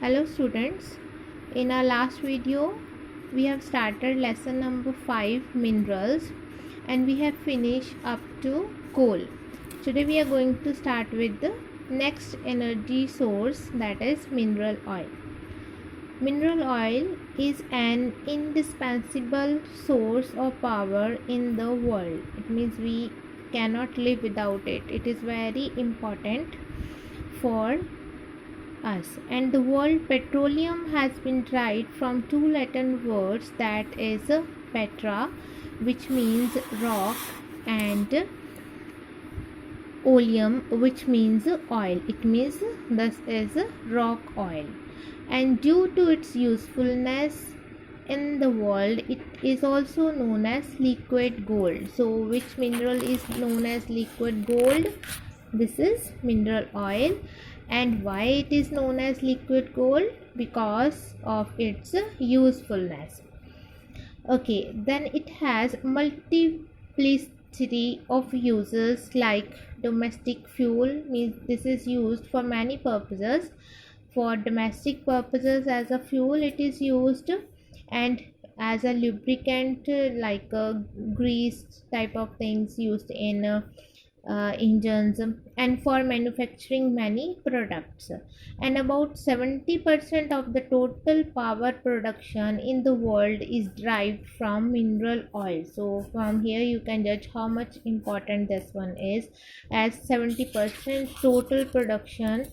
Hello students, in our last video we have started lesson number 5 minerals and we have finished up to coal. Today we are going to start with the next energy source, that is mineral oil. Mineral oil is an indispensable source of power in the world. It means we cannot live without it. It is very important for us. And the word petroleum has been derived from two Latin words, that is petra, which means rock, and oleum, which means oil. It means this is rock oil, and due to its usefulness in the world, it is also known as liquid gold. So which mineral is known as liquid gold? This is mineral oil. And why it is known as liquid gold? Because of its usefulness. Okay, then it has multiplicity of uses, like domestic fuel, means this is used for many purposes. For domestic purposes, as a fuel it is used, and as a lubricant, like grease type of things used in engines, and for manufacturing many products. And about 70% of the total power production in the world is derived from mineral oil. So from here you can judge how much important this one is, as 70% total production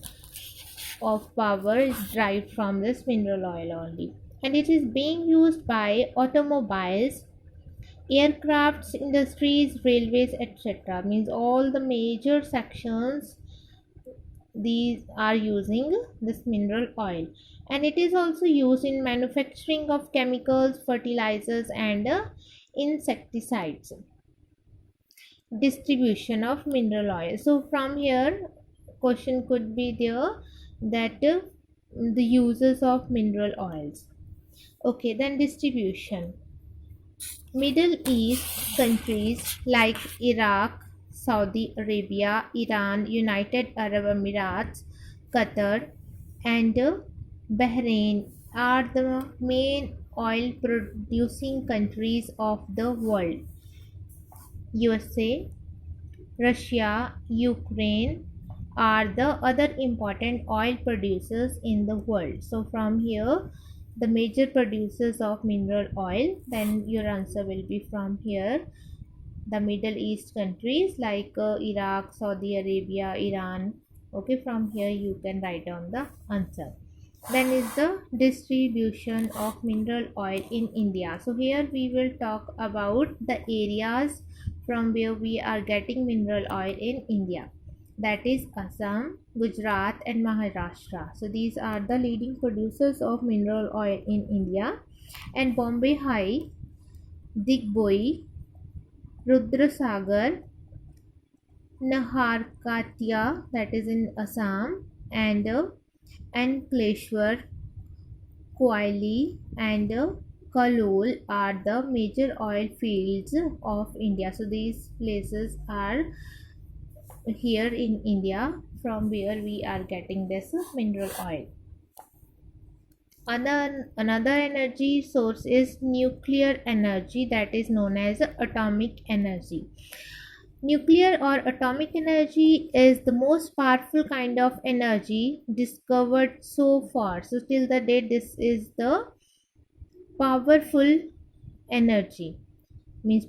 of power is derived from this mineral oil only. And it is being used by automobiles, aircrafts, industries, railways, etc. Means all the major sections, these are using this mineral oil. And it is also used in manufacturing of chemicals, fertilizers, and insecticides. Distribution of mineral oil. So from here question could be there, that the uses of mineral oils. Okay, then distribution. Middle East countries like Iraq, Saudi Arabia, Iran, United Arab Emirates, Qatar, and Bahrain are the main oil producing countries of the world. USA, Russia, Ukraine are the other important oil producers in the world. So from here the major producers of mineral oil, then your answer will be from here, the Middle East countries like Iraq, Saudi Arabia, Iran. Okay, from here you can write down the answer. Then is the distribution of mineral oil in India. So here we will talk about the areas from where we are getting mineral oil in India, that is Assam, Gujarat, and Maharashtra. So these are the leading producers of mineral oil in India. And Bombay High, Digboi, Rudrasagar, Naharkatia, that is in Assam, and Ankleshwar, Koili, and Kalol are the major oil fields of India. So these places are here in India, from where we are getting this mineral oil. Another energy source is nuclear energy, that is known as atomic energy. Nuclear or atomic energy is the most powerful kind of energy discovered so far. So till the date this is the powerful energy, means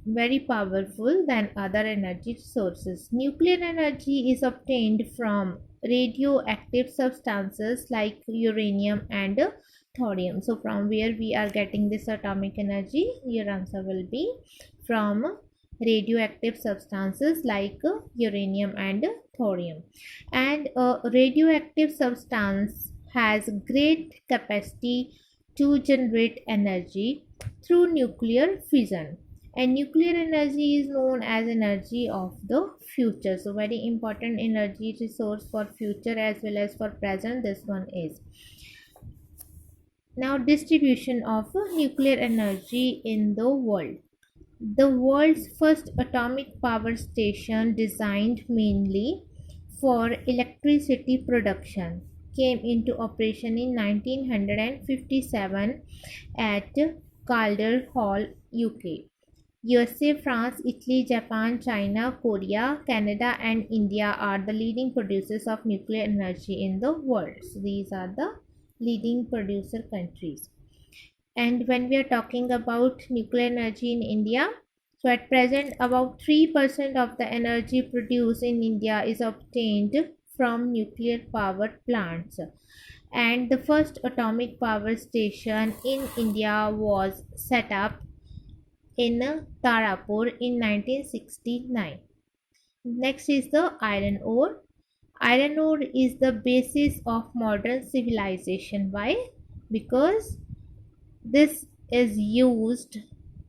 very powerful than other energy sources. Nuclear energy is obtained from radioactive substances like uranium and thorium. So from where we are getting this atomic energy, your answer will be from radioactive substances like uranium and thorium. And a radioactive substance has great capacity to generate energy through nuclear fission, and nuclear energy is known as energy of the future. So very important energy resource for future as well as for present, this one is. Now distribution of nuclear energy in the world. The world's first atomic power station, designed mainly for electricity production, came into operation in 1957 at Calder Hall, UK. USA, France, Italy, Japan, China, Korea, Canada, and India are the leading producers of nuclear energy in the world. So, these are the leading producer countries. And when we are talking about nuclear energy in India, so at present, about 3% of the energy produced in India is obtained from nuclear power plants. And the first atomic power station in India was set up in Tarapur in 1969. Next is the iron ore. Iron ore is the basis of modern civilization. Why? Because this is used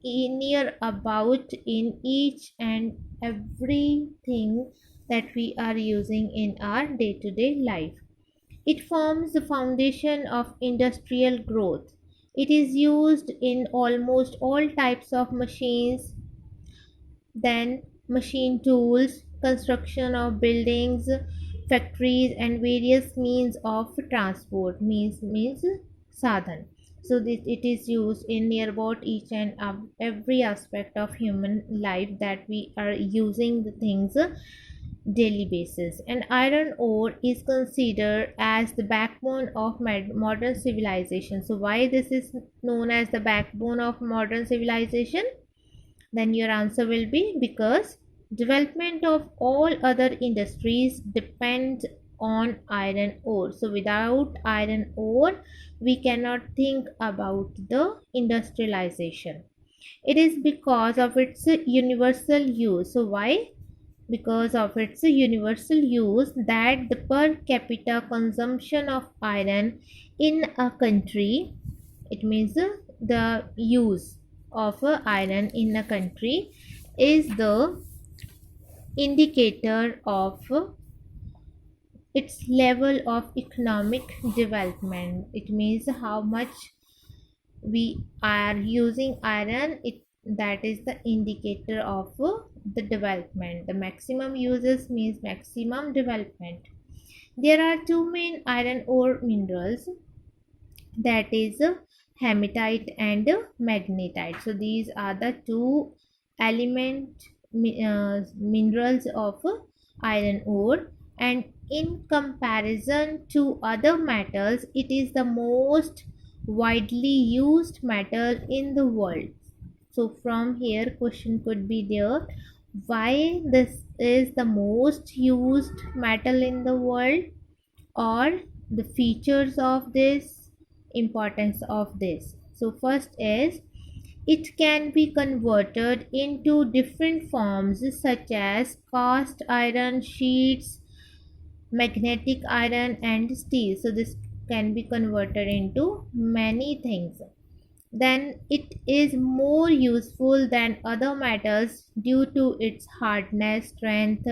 near about in each and everything that we are using in our day-to-day life. It forms the foundation of industrial growth. It is used in almost all types of machines, then machine tools, construction of buildings, factories, and various means of transport. Means sadhan. So it is used in near about each and every aspect of human life that we are using the things daily basis. And iron ore is considered as the backbone of modern civilization. So why this is known as the backbone of modern civilization? Then your answer will be because development of all other industries depends on iron ore. So without iron ore we cannot think about the industrialization. It is because of its universal use. So why? Because of its universal use that the per capita consumption of iron in a country, it means the use of iron in a country is the indicator of its level of economic development. It means how much we are using iron, it that is the indicator of the development. The maximum uses means maximum development. There are two main iron ore minerals, that is hematite and magnetite. So these are the two element minerals of iron ore, and in comparison to other metals it is the most widely used metal in the world. So from here question could be there, why this is the most used metal in the world, or the features of this, importance of this. So first is it can be converted into different forms such as cast iron sheets, magnetic iron, and steel. So this can be converted into many things. Then it is more useful than other metals due to its hardness, strength,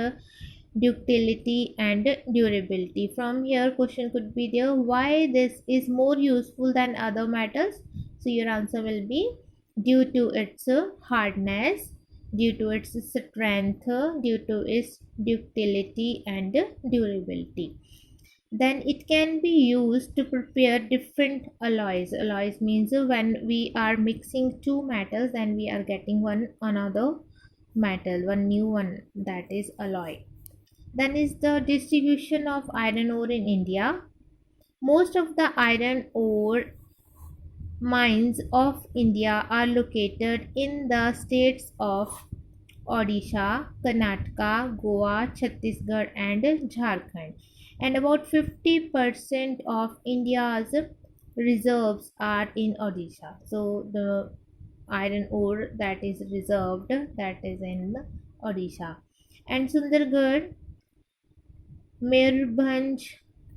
ductility, and durability. From here question could be there, why this is more useful than other metals? So your answer will be due to its hardness, due to its strength, due to its ductility and durability. Then it can be used to prepare different alloys. Alloys means when we are mixing two metals, then we are getting one another metal, one new one, that is alloy. Then is the distribution of iron ore in India. Most of the iron ore mines of India are located in the states of Odisha, Karnataka, Goa, Chhattisgarh, and Jharkhand. And about 50% of India's reserves are in Odisha. So the iron ore that is reserved, that is in Odisha. And Sundargarh, Mayurbhanj,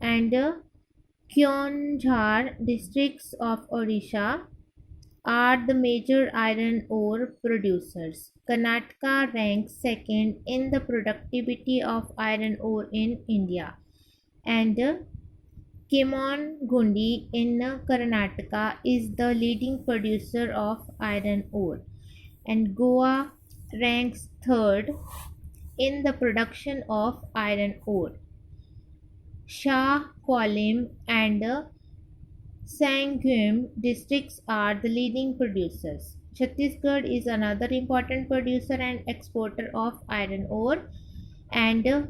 and Keonjhar districts of Odisha are the major iron ore producers. Karnataka ranks second in the productivity of iron ore in India, and Kemongundi in Karnataka is the leading producer of iron ore, and Goa ranks third in the production of iron ore. Shah, Qalim, and Sangam districts are the leading producers. Chhattisgarh is another important producer and exporter of iron ore, and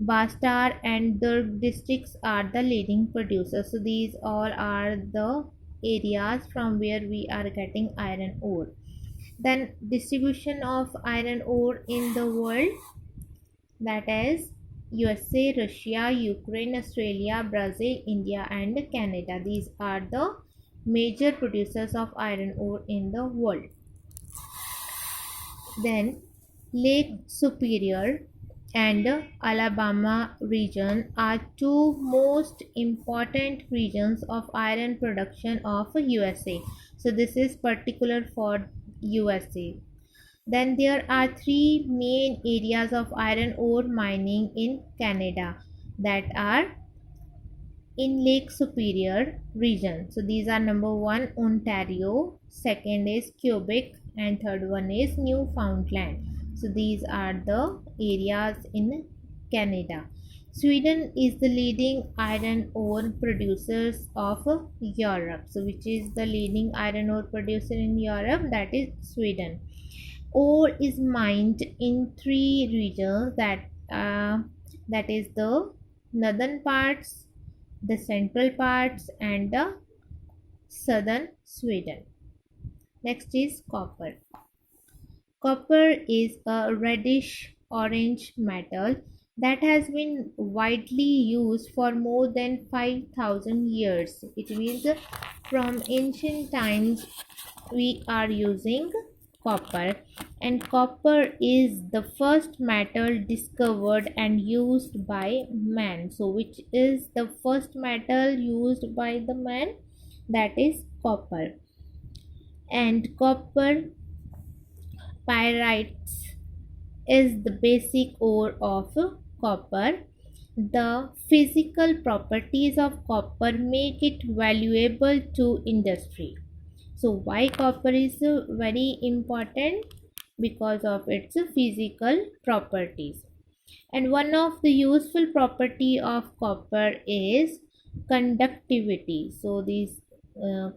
Bastar and Durg districts are the leading producers. So these all are the areas from where we are getting iron ore. Then distribution of iron ore in the world, that is USA, Russia, Ukraine, Australia, Brazil, India, and Canada. These are the major producers of iron ore in the world. Then Lake Superior and Alabama region are two most important regions of iron production of USA. So this is particular for USA. Then there are three main areas of iron ore mining in Canada that are in Lake Superior region. So these are number one Ontario, second is Quebec, and third one is Newfoundland. So these are the areas in Canada. Sweden is the leading iron ore producers of Europe. So which is the leading iron ore producer in Europe? That is Sweden. Ore is mined in three regions, that is the northern parts, the central parts, and the southern Sweden. Next is copper. Copper is a reddish orange metal that has been widely used for more than 5,000 years. It means from ancient times we are using copper, and copper is the first metal discovered and used by man. So which is the first metal used by the man? That is copper. And copper pyrites is the basic ore of copper. The physical properties of copper make it valuable to industry. So why copper is very important? Because of its physical properties. And one of the useful property of copper is conductivity. So this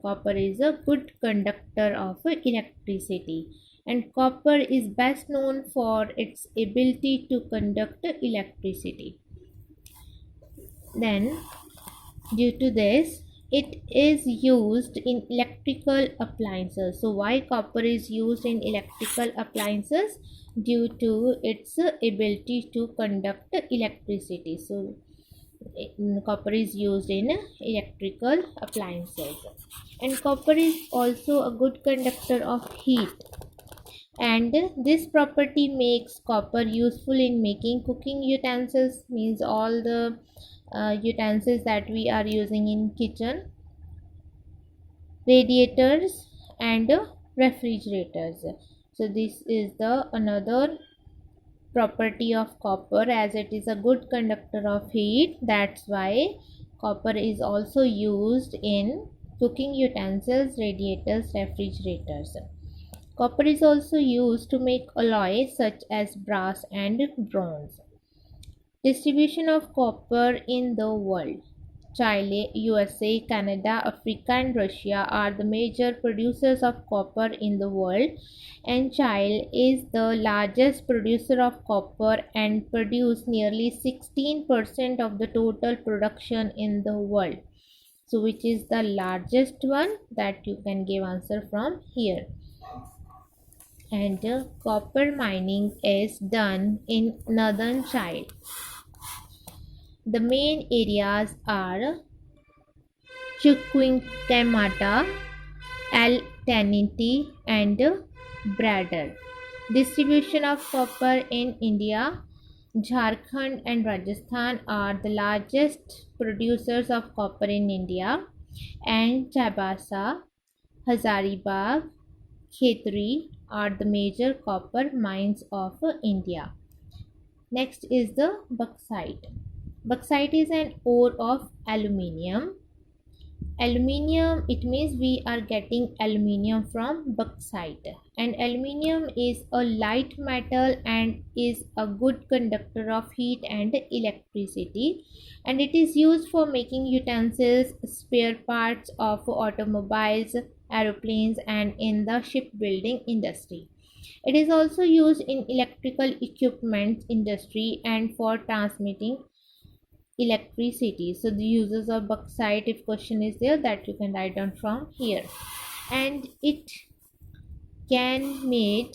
copper is a good conductor of electricity, and copper is best known for its ability to conduct electricity. Then due to this, it is used in electrical appliances. So why copper is used in electrical appliances? Due to its ability to conduct electricity. So copper is used in electrical appliances. And copper is also a good conductor of heat, and this property makes copper useful in making cooking utensils, means all the utensils that we are using in kitchen, radiators, and refrigerators. So this is the another property of copper, as it is a good conductor of heat. That's why copper is also used in cooking utensils, radiators, refrigerators. Copper is also used to make alloys such as brass and bronze. Distribution of copper in the world. Chile, USA, Canada, Africa, and Russia are the major producers of copper in the world, and Chile is the largest producer of copper and produce nearly 16% of the total production in the world. So which is the largest one? That you can give answer from here. And copper mining is done in northern Chile. The main areas are Chuquicamata, El Teniente, and Bradar. Distribution of copper in India. Jharkhand and Rajasthan are the largest producers of copper in India, and Chaibasa, Hazaribagh, Khetri are the major copper mines of India. Next is the bauxite. Bauxite is an ore of aluminium. Aluminium, it means we are getting aluminium from bauxite, and aluminium is a light metal and is a good conductor of heat and electricity, and it is used for making utensils, spare parts of automobiles, aeroplanes, and in the shipbuilding industry. It is also used in electrical equipment industry and for transmitting electricity. So the uses of bauxite, if question is there, that you can write down from here. And can made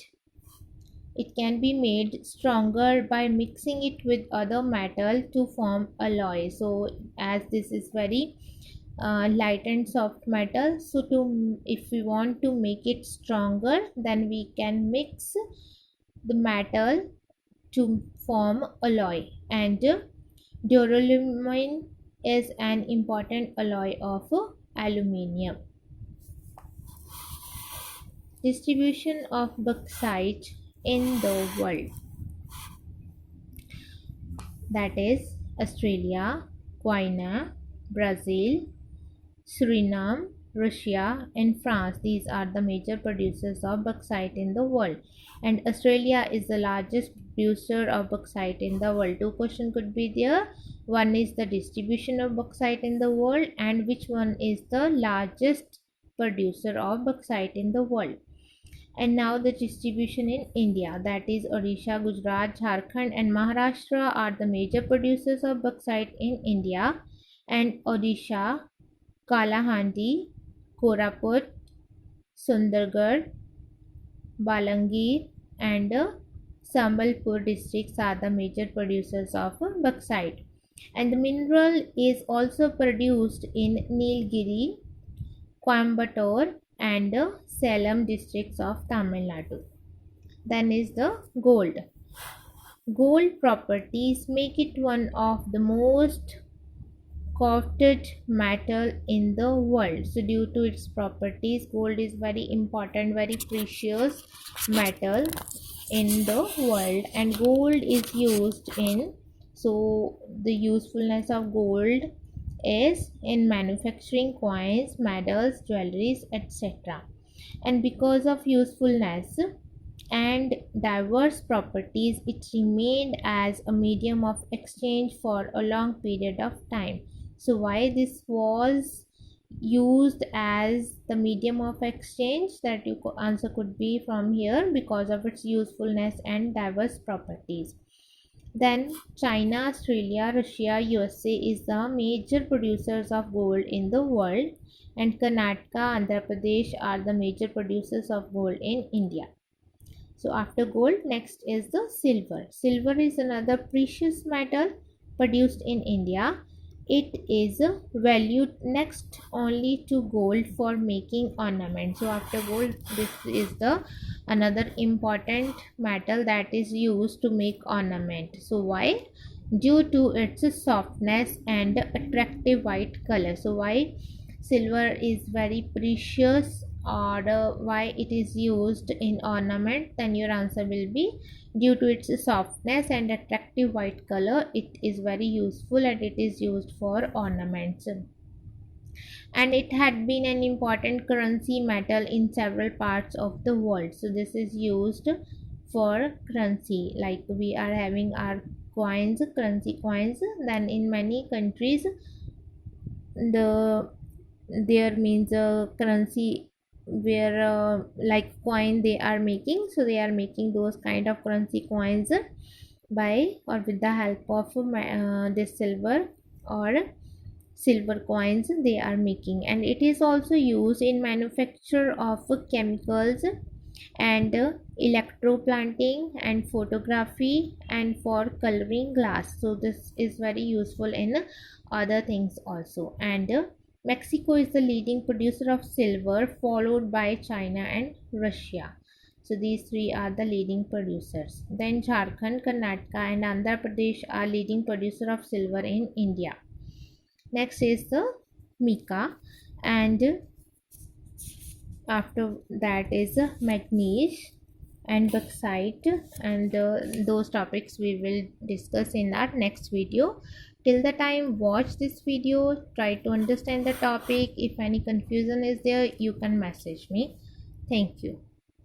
it can be made stronger by mixing it with other metal to form alloy. So as this is very light and soft metal, so to if we want to make it stronger, then we can mix the metal to form alloy. And duralumin is an important alloy of aluminium. Distribution of bauxite in the world, that is Australia, Guyana, Brazil, Suriname, Russia, and France. These are the major producers of bauxite in the world. And Australia is the largest producer of bauxite in the world. Two questions could be there. One is the distribution of bauxite in the world, and which one is the largest producer of bauxite in the world. And now the distribution in India, that is Odisha, Gujarat, Jharkhand, and Maharashtra are the major producers of bauxite in India. And Odisha, Kalahandi, Koraput, Sundargarh, Balangir, and Sambalpur districts are the major producers of bauxite. And the mineral is also produced in Nilgiri, Coimbatore, and Salem districts of Tamil Nadu. Then is the gold. Gold properties make it one of the most coveted metal in the world. So due to its properties, gold is very important, very precious metal in the world, and gold is used in, so the usefulness of gold is in manufacturing coins, medals, jewelries, etc. And because of usefulness and diverse properties, it remained as a medium of exchange for a long period of time. So why this was used as the medium of exchange, that you answer could be from here, because of its usefulness and diverse properties. Then China, Australia, Russia, USA is the major producers of gold in the world, and Karnataka, Andhra Pradesh are the major producers of gold in India. So after gold, next is the silver. Silver is another precious metal produced in India. It is valued next only to gold for making ornaments. So after gold, this is the another important metal that is used to make ornament. So why? Due to its softness and attractive white color. So why silver is very precious, or why it is used in ornament? Then your answer will be due to its softness and attractive white color. It is very useful and it is used for ornaments. And it had been an important currency metal in several parts of the world. So this is used for currency, like we are having our coins, currency coins. Then in many countries, there means a currency where like coin they are making, so they are making those kind of currency coins by or with the help of this silver or silver coins they are making. And it is also used in manufacture of chemicals and electroplanting and photography and for coloring glass. So this is very useful in other things also. And Mexico is the leading producer of silver, followed by China and Russia. So these three are the leading producers. Then Jharkhand, Karnataka, and Andhra Pradesh are leading producer of silver in India. Next is the mica, and after that is manganese and bauxite, and those topics we will discuss in our next video. till the time watch this video, try to understand the topic. If any confusion is there, you can message me. Thank you.